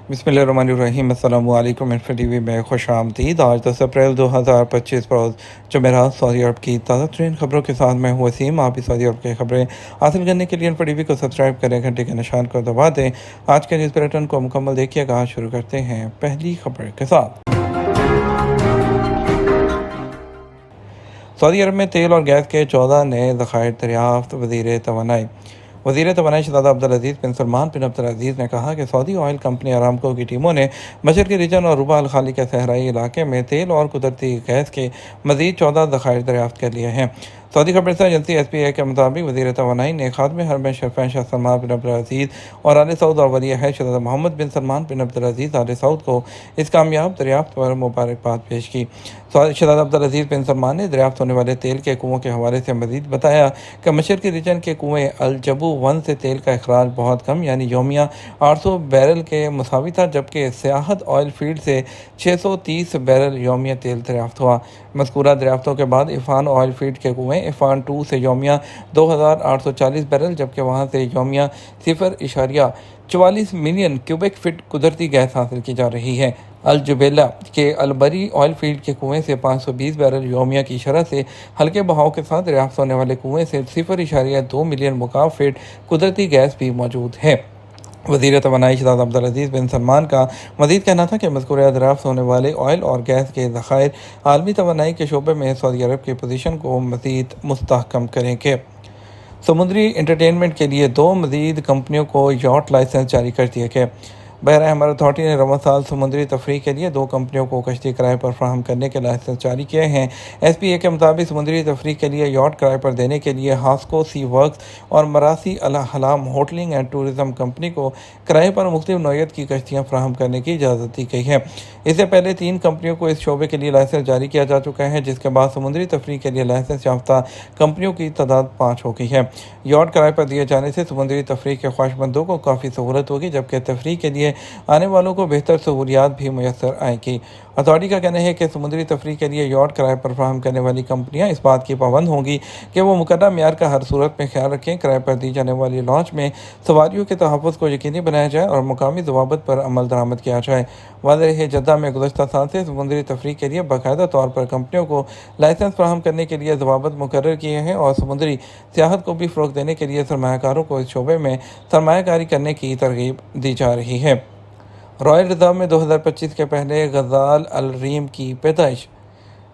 بسم اللہ الرحمن الرحیم۔ السلام علیکم۔ انفو ٹی وی میں خوش آمدید۔ آج 10 اپریل 2025 روز جمعرات سعودی عرب کی تازہ ترین خبروں کے ساتھ میں ہوں وسیم۔ آپ بھی سعودی عرب کی خبریں حاصل کرنے کے لیے انفو ٹی وی کو سبسکرائب کریں، گھنٹے کے نشان کو دبا دیں۔ آج کے نیوز بلیٹن کو مکمل دیکھیے گا۔ شروع کرتے ہیں پہلی خبر کے ساتھ۔ سعودی عرب میں تیل اور گیس کے 14 نئے ذخائر دریافت۔ وزیر توانائی شہزادہ عبدالعزیز بن سلمان بن عبدالعزیز نے کہا کہ سعودی آئل کمپنی ارامکو کی ٹیموں نے مشرقی ریجن اور ربع الخالی کے صحرائی علاقے میں تیل اور قدرتی گیس کے مزید 14 ذخائر دریافت کر لیے ہیں۔ سعودی خبر رساں ایجنسی ایس پی اے کے مطابق وزیر توانائی نے خادم حرمین شریفین شاہ سلمان بن عبدالعزیز اور آل سعود اور ولی عہد شہزادہ محمد بن سلمان بن عبدالعزیز آل سعود کو اس کامیاب دریافت پر مبارکباد پیش کی۔ شہزادہ عبدالعزیز بن سلمان نے دریافت ہونے والے تیل کے کنووں کے حوالے سے مزید بتایا کہ مشرقی ریجن کے کنویں الجبو 1 سے تیل کا اخراج بہت کم یعنی یومیہ 800 بیرل کے مساوی تھا، جبکہ سیاحت آئل فیلڈ سے 630 بیرل یومیہ تیل دریافت ہوا۔ مذکورہ دریافتوں کے بعد عفان آئل فیلڈ کے کنویں عفان 2 سے یومیہ 2840 بیرل، جبکہ وہاں سے یومیہ 0.44 ملین کیوبک فٹ قدرتی گیس حاصل کی جا رہی ہے۔ الجبیلہ کے البری آئل فیلڈ کے کنویں سے 520 بیرل یومیہ کی شرح سے ہلکے بہاؤ کے ساتھ دریافت ہونے والے کنویں سے 0.2 ملین مکعب فٹ قدرتی گیس بھی موجود ہے۔ وزیر توانائی شہزادہ عبدالعزیز بن سلمان کا مزید کہنا تھا کہ مذکورہ دریافت ہونے والے آئل اور گیس کے ذخائر عالمی توانائی کے شعبے میں سعودی عرب کی پوزیشن کو مزید مستحکم کریں گے۔ سمندری انٹرٹینمنٹ کے لیے 2 مزید کمپنیوں کو یاٹ لائسنس جاری کر دیے گئے۔ بحر احمر اتھارٹی نے رواں سال سمندری تفریح کے لیے 2 کمپنیوں کو کشتی کرائے پر فراہم کرنے کے لائسنس جاری کیے ہیں۔ ایس پی اے کے مطابق سمندری تفریح کے لیے یاٹ کرائے پر دینے کے لیے ہاسکو سی ورکس اور مراسی الحلام ہوٹلنگ اینڈ ٹورزم کمپنی کو کرائے پر مختلف نوعیت کی کشتیاں فراہم کرنے کی اجازت دی گئی ہے۔ اس سے پہلے 3 کمپنیوں کو اس شعبے کے لیے لائسنس جاری کیا جا چکا ہے، جس کے بعد سمندری تفریح کے لیے لائسنس یافتہ کمپنیوں کی تعداد 5 ہو گئی ہے۔ یاٹ کرائے پر دیے جانے سے سمندری تفریح کے خواہشمندوں کو کافی سہولت ہوگی، جبکہ تفریح کے لیے آنے والوں کو بہتر سہولیات بھی میسر آئیں گی۔ اتھارٹی کا کہنا ہے کہ سمندری تفریح کے لیے یاٹ کرائے پر فراہم کرنے والی کمپنیاں اس بات کی پابند ہوں گی کہ وہ مقررہ معیار کا ہر صورت میں خیال رکھیں، کرائے پر دی جانے والی لانچ میں سواریوں کے تحفظ کو یقینی بنایا جائے اور مقامی ضوابط پر عمل درآمد کیا جائے۔ واضح ہے جدہ میں گزشتہ سال سے سمندری تفریح کے لیے باقاعدہ طور پر کمپنیوں کو لائسنس فراہم کرنے کے لیے ضوابط مقرر کیے ہیں اور سمندری سیاحت کو بھی فروغ دینے کے لیے سرمایہ کاروں کو اس شعبے میں سرمایہ کاری کرنے کی ترغیب دی جا رہی ہے۔ رائل ریزرو میں 2025 کے پہلے غزال الریم کی پیدائش۔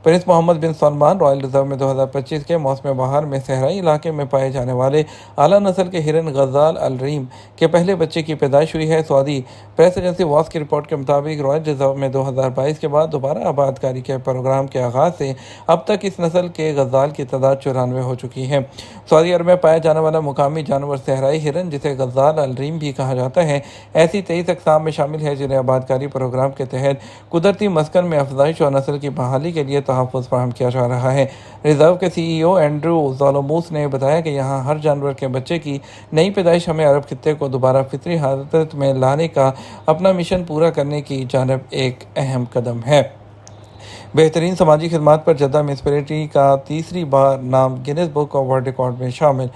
پرنس محمد بن سلمان رائل ریزرو میں 2025 کے موسم بہار میں صحرائی علاقے میں پائے جانے والے اعلیٰ نسل کے ہرن غزال الریم کے پہلے بچے کی پیدائش ہوئی ہے۔ سعودی پریس ایجنسی واس کی رپورٹ کے مطابق رائل ریزرو میں 2022 کے بعد دوبارہ آباد کاری کے پروگرام کے آغاز سے اب تک اس نسل کے غزال کی تعداد 94 ہو چکی ہے۔ سعودی عرب میں پایا جانے والا مقامی جانور صحرائی ہرن، جسے غزال الریم بھی کہا جاتا ہے، ایسی 23 اقسام میں شامل ہے جنہیں آباد کاری پروگرام کے تحت قدرتی مسکن میں افزائش اور نسل کی بحالی کے لیے تحفظ فراہم کیا جا رہا ہے۔ ریزرو کے سی ای او اینڈریو زالوموس نے بتایا کہ یہاں ہر جانور کے بچے کی نئی پیدائش ہمیں عرب خطے کو دوبارہ فطری حالت میں لانے کا اپنا مشن پورا کرنے کی جانب ایک اہم قدم ہے۔ بہترین سماجی خدمات پر جدہ میونسپلٹی کا تیسری بار نام Guinness book of world record میں شامل۔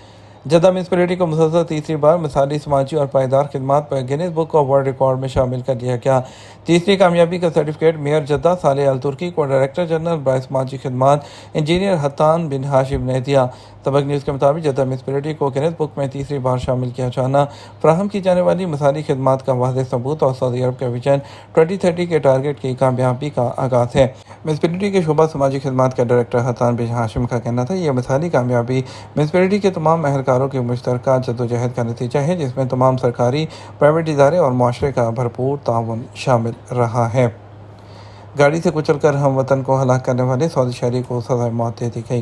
جدہ میونسپلٹی کو مسلسل تیسری بار مثالی سماجی اور پائیدار خدمات پر Guinness book of world record میں شامل کر لیا گیا۔ تیسری کامیابی کا certificate mayor Jeddah Saleh Alturki کو ڈائریکٹر جنرل برائے سماجی خدمات انجینئر حتان بن ہاشم نے دیا۔ سبق نیوز کے مطابق جدہ میونسپلٹی کو گینیز بک میں تیسری بار شامل کیا جانا فراہم کی جانے والی مثالی خدمات کا واضح ثبوت اور سعودی عرب کے ویژن 2030 کے ٹارگیٹ کی کامیابی کا آغاز ہے۔ میونسپلٹی کے شعبہ سماجی خدمات کے ڈائریکٹر حتان بن ہاشم کا کہنا تھا، یہ مثالی کامیابی میونسپلٹی کے تمام اہلکاروں کی مشترکہ جدوجہد کا نتیجہ ہے، جس میں تمام سرکاری، پرائیویٹ ادارے اور معاشرے کا بھرپور تعاون شامل رہا ہے۔ گاڑی سے کچل کر ہم وطن کو ہلاک کرنے والے سعودی شہری کو سزائے موت دے دی گئی۔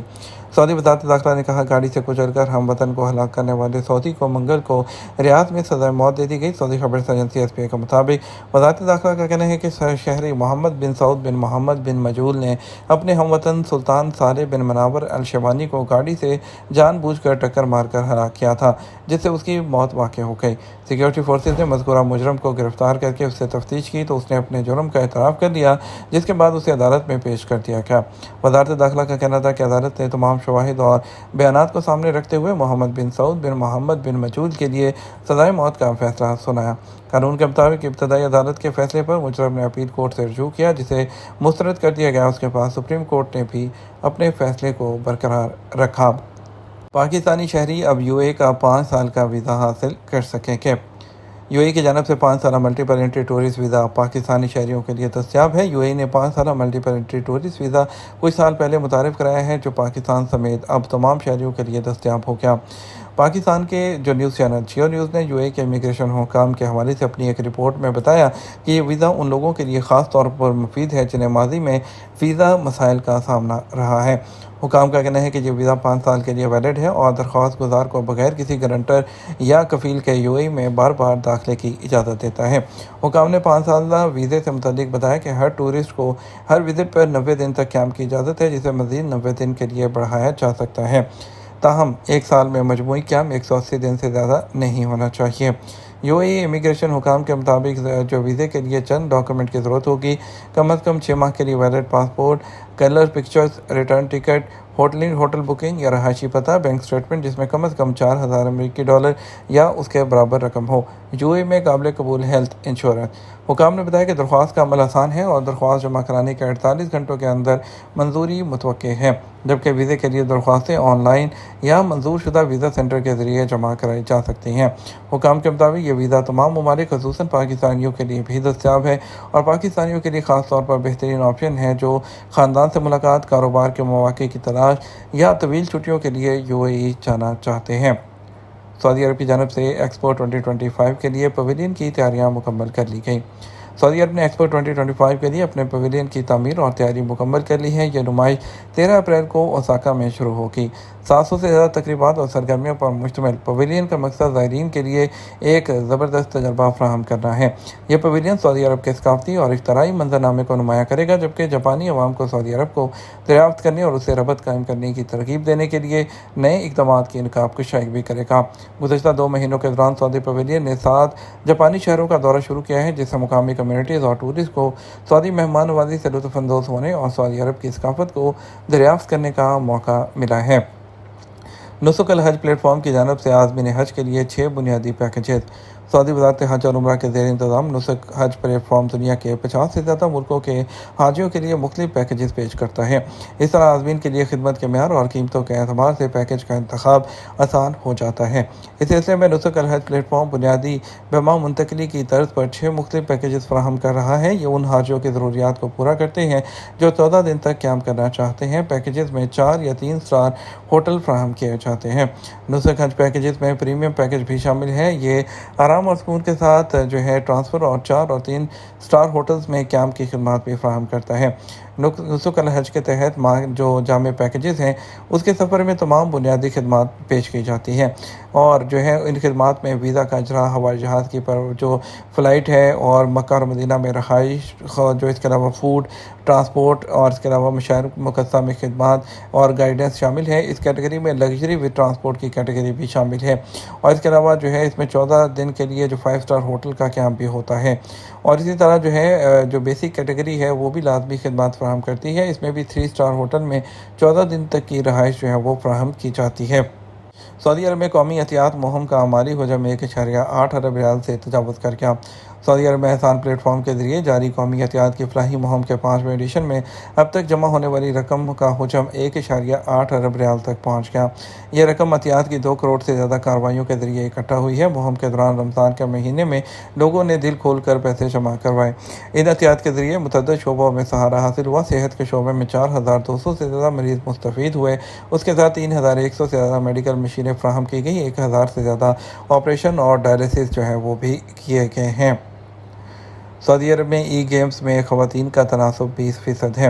سعودی وزارت داخلہ نے کہا، گاڑی سے کچل کر ہم وطن کو ہلاک کرنے والے سعودی کو منگل کو ریاض میں سزائے موت دے دی گئی۔ سعودی خبر ایجنسی ایس پی اے کے مطابق وزارت داخلہ کا کہنا ہے کہ شہری محمد بن سعود بن محمد بن مجول نے اپنے ہم وطن سلطان صالح بن مناور الشیبانی کو گاڑی سے جان بوجھ کر ٹکر مار کر ہلاک کیا تھا، جس سے اس کی موت واقع ہو گئی۔ سیکیورٹی فورسز نے مذکورہ مجرم کو گرفتار کر کے اس سے تفتیش کی تو اس نے اپنے جرم کا اعتراف کر لیا جس کے بعد اسے عدالت میں پیش کر دیا گیا۔ وزارت داخلہ کا کہنا تھا کہ عدالت نے تمام شواہد اور بیانات کو سامنے رکھتے ہوئے محمد بن سعود بن محمد بن مجعول کے لیے سزائے موت کا فیصلہ سنایا۔ قانون کے مطابق ابتدائی عدالت کے فیصلے پر مجرم نے اپیل کورٹ سے رجوع کیا، جسے مسترد کر دیا گیا۔ اس کے بعد سپریم کورٹ نے بھی اپنے فیصلے کو برقرار رکھا۔ پاکستانی شہری اب یو اے کا 5 سال کا ویزا حاصل کر سکیں گے۔ یو اے کی جانب سے 5 سالہ multiple entry tourist visa Pakistani شہریوں کے لیے دستیاب ہے۔ یو اے نے 5 سالہ ملٹیپل انٹری ٹورسٹ ویزا کچھ سال پہلے متعارف کرایا ہے، جو پاکستان سمیت اب تمام شہریوں کے لیے دستیاب ہو گیا۔ پاکستان کے جو نیوز چینل جیو نیوز نے یو اے کے امیگریشن حکام کے حوالے سے اپنی ایک رپورٹ میں بتایا کہ یہ ویزا ان لوگوں کے لیے خاص طور پر مفید ہے جنہیں ماضی میں ویزا مسائل کا سامنا رہا ہے۔ حکام کا کہنا ہے کہ یہ ویزا 5 سال کے لیے ویلڈ ہے اور درخواست گزار کو بغیر کسی گارنٹر یا کفیل کے یو اے میں بار بار داخلے کی اجازت دیتا ہے۔ حکام نے 5 سالہ ویزے سے متعلق بتایا کہ ہر ٹورسٹ کو ہر وزٹ پر 90 دن تک قیام کی اجازت ہے، جسے مزید 90 دن کے لیے بڑھایا جا سکتا ہے۔ تاہم ایک سال میں مجموعی قیام 180 دن سے زیادہ نہیں ہونا چاہیے۔ یو اے امیگریشن حکام کے مطابق جو ویزے کے لیے چند ڈاکومنٹ کی ضرورت ہوگی، کم از کم 6 ماہ کے لیے valid passport, colour pictures, return ticket, hotel booking یا رہائشی پتہ، بینک اسٹیٹمنٹ جس میں کم از کم $4000 یا اس کے برابر رقم ہو، یو اے میں قابل قبول ہیلتھ انشورنس۔ حکام نے بتایا کہ درخواست کا عمل آسان ہے اور درخواست جمع کرانے کے 48 گھنٹوں کے اندر منظوری متوقع ہے، جبکہ ویزے کے لیے درخواستیں آن لائن یا منظور شدہ ویزا سینٹر کے ذریعے جمع کرائی جا سکتی ہیں۔ حکام کے مطابق یہ ویزا تمام ممالک خصوصاً پاکستانیوں کے لیے بھی دستیاب ہے اور پاکستانیوں کے لیے خاص طور پر بہترین آپشن ہے جو خاندان سے ملاقات، کاروبار کے مواقع کی تلاش یا طویل چھٹیوں کے لیے یو اے ای جانا چاہتے ہیں۔ سعودی عرب کی جانب سے ایکسپو 2025 کے لیے پویلین کی تیاریاں مکمل کر لی گئیں۔ سعودی عرب نے ایکسپو 2025 کے لیے اپنے پویلین کی تعمیر اور تیاری مکمل کر لی ہے۔ یہ نمائش 13 اپریل کو اوساکا میں شروع ہوگی۔ 700 سے زیادہ تقریبات اور سرگرمیوں پر مشتمل پویلین کا مقصد زائرین کے لیے ایک زبردست تجربہ فراہم کرنا ہے۔ یہ پویلین سعودی عرب کے ثقافتی اور اختراعی منظرنامے کو نمایاں کرے گا، جبکہ جاپانی عوام کو سعودی عرب کو دریافت کرنے اور اسے ربط قائم کرنے کی ترغیب دینے کے لیے نئے اقدامات کی انعکاس کو شائع بھی کرے گا۔ گزشتہ 2 مہینوں کے دوران سعودی پویلین نے 7 جاپانی شہروں کا دورہ شروع کیا ہے، جس سے مقامی کمیونٹیز اور ٹورسٹ کو سعودی مہمان نوازی سے لطف اندوز ہونے اور سعودی عرب کی ثقافت کو دریافت کرنے کا موقع ملا ہے۔ نسک الحج پلیٹ فارم کی جانب سے عازمین حج کے لیے 6 بنیادی پیکیجز۔ سعودی وزارت حج اور عمرہ کے زیر انتظام نسک حج پلیٹ فارم دنیا کے 50 سے زیادہ ملکوں کے حاجیوں کے لیے مختلف پیکیجز پیش کرتا ہے۔ اس طرح عازمین کے لیے خدمت کے معیار اور قیمتوں کے اعتبار سے پیکیج کا انتخاب آسان ہو جاتا ہے۔ اس سلسلے میں نسک الحج پلیٹ فارم بنیادی بیمہ منتقلی کی طرز پر 6 مختلف پیکیجز فراہم کر رہا ہے۔ یہ ان حاجیوں کی ضروریات کو پورا کرتے ہیں جو 14 دن تک قیام کرنا چاہتے ہیں۔ پیکیجز میں 4 یا 3 سٹار ہوٹل فراہم کیے جاتے ہیں۔ نسک حج پیکیجز میں پریمیم پیکیج بھی شامل ہے۔ یہ آرام اور سکون کے ساتھ ٹرانسفر اور 4 اور 3 سٹار ہوٹلز میں قیام کی خدمات بھی فراہم کرتا ہے۔ نسک الحج کے تحت جو جامع پیکیجز ہیں اس کے سفر میں تمام بنیادی خدمات پیش کی جاتی ہیں اور ان خدمات میں ویزا کا اجرا، ہوائی جہاز کی جو فلائٹ ہے اور مکہ اور مدینہ میں رہائش، اس کے علاوہ فوڈ، ٹرانسپورٹ اور اس کے علاوہ مشاعر مقدسہ میں خدمات اور گائیڈنس شامل ہے۔ اس کیٹیگری میں لگژری ود ٹرانسپورٹ کی کیٹیگری بھی شامل ہے اور اس کے علاوہ اس میں 14 دن کے لیے 5 سٹار ہوٹل کا قیام بھی ہوتا ہے اور اسی طرح جو بیسک کیٹیگری ہے وہ بھی لازمی خدمات فراہم کرتی ہے۔ اس میں بھی 3 سٹار ہوٹل میں 14 دن تک کی رہائش وہ فراہم کی جاتی ہے۔ سعودی عرب میں قومی احتیاط مہم کا مالی حجم 1.8 ارب ریال سے تجاوز کر گیا۔ سعودی عرب میں احسان پلیٹ فارم کے ذریعے جاری قومی احتیاط کی فلاحی مہم کے 5ویں ایڈیشن میں اب تک جمع ہونے والی رقم کا حجم 1.8 ارب ریال تک پہنچ گیا۔ یہ رقم احتیاط کی 2 کروڑ سے زیادہ کارروائیوں کے ذریعے اکٹھا ہوئی ہے۔ مہم کے دوران رمضان کے مہینے میں لوگوں نے دل کھول کر پیسے جمع کروائے۔ ان احتیاط کے ذریعے متعدد شعبوں میں سہارا حاصل ہوا۔ صحت کے شعبے میں 4200 سے زیادہ مریض مستفید ہوئے۔ اس کے ساتھ 3100 سے زیادہ میڈیکل مشینیں فراہم کی گئی۔ 1000 سے زیادہ آپریشن اور ڈائلیسس وہ بھی کیے گئے ہیں۔ سعودی عرب میں ای گیمز میں خواتین کا تناسب 20% ہے۔